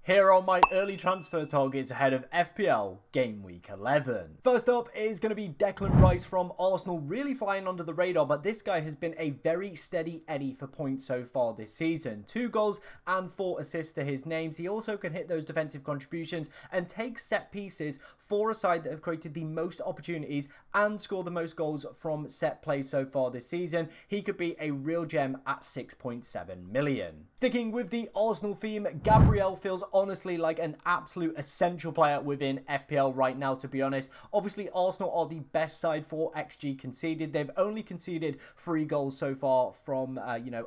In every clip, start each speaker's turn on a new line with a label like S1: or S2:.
S1: Here are my early transfer targets ahead of FPL Game Week 11. First up is going to be Declan Rice from Arsenal, really flying under the radar, but this guy has been a very steady Eddie for points so far this season. 2 goals and 4 assists to his names. He also can hit those defensive contributions and take set pieces for a side that have created the most opportunities and scored the most goals from set plays so far this season. He could be a real gem at 6.7 million. Sticking with the Arsenal theme, Gabriel feels honestly like an absolute essential player within FPL right now, to be honest. Obviously, Arsenal are the best side for XG conceded. They've only conceded 3 goals so far from,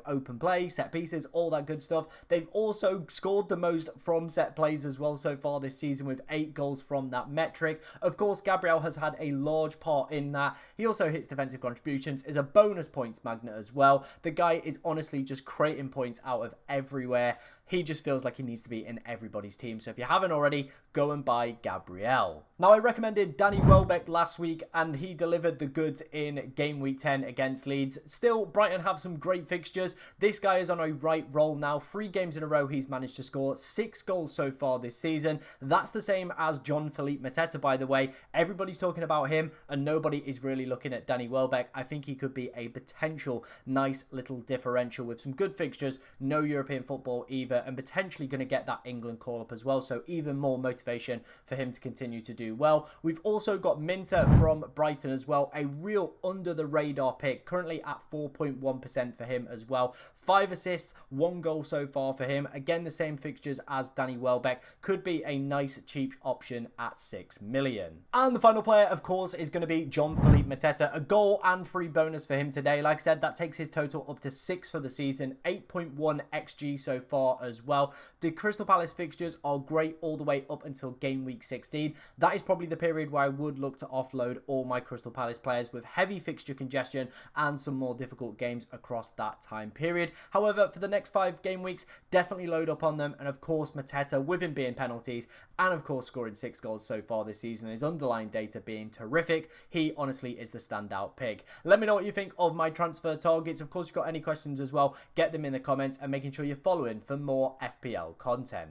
S1: open play, set pieces, all that good stuff. They've also scored the most from set plays as well so far this season with 8 goals from that metric. Of course, Gabriel has had a large part in that. He also hits defensive contributions, is a bonus points magnet as well. The guy is honestly just creating points out of everywhere. He just feels like he needs to be in everybody's team. So if you haven't already, go and buy Gabriel. Now, I recommended Danny Welbeck last week, and he delivered the goods in Game Week 10 against Leeds. Still, Brighton have some great fixtures. This guy is on a right roll now. 3 games in a row, he's managed to score 6 goals so far this season. That's the same as Jean-Philippe Mateta, by the way. Everybody's talking about him, and nobody is really looking at Danny Welbeck. I think he could be a potential nice little differential with some good fixtures, no European football either, and potentially going to get that England call-up as well, so even more motivation for him to continue to do well. We've also got Minter from Brighton as well, a real under-the-radar pick, currently at 4.1% for him as well. 5 assists, 1 goal so far for him. Again, the same fixtures as Danny Welbeck. Could be a nice cheap option at 6 million. And the final player, of course, is going to be Jean-Philippe Mateta. A goal and free bonus for him today. Like I said, that takes his total up to 6 for the season. 8.1 XG so far as well. The Crystal Palace fixtures are great all the way up until Game Week 16. That is probably the period where I would look to offload all my Crystal Palace players with heavy fixture congestion and some more difficult games across that time period. However, for the next 5 game weeks, definitely load up on them. And of course, Mateta, with him being penalties and of course scoring 6 goals so far this season, his underlying data being terrific, he honestly is the standout pick. Let me know what you think of my transfer targets. Of course, if you've got any questions as well, get them in the comments, and making sure you're following for more FPL content.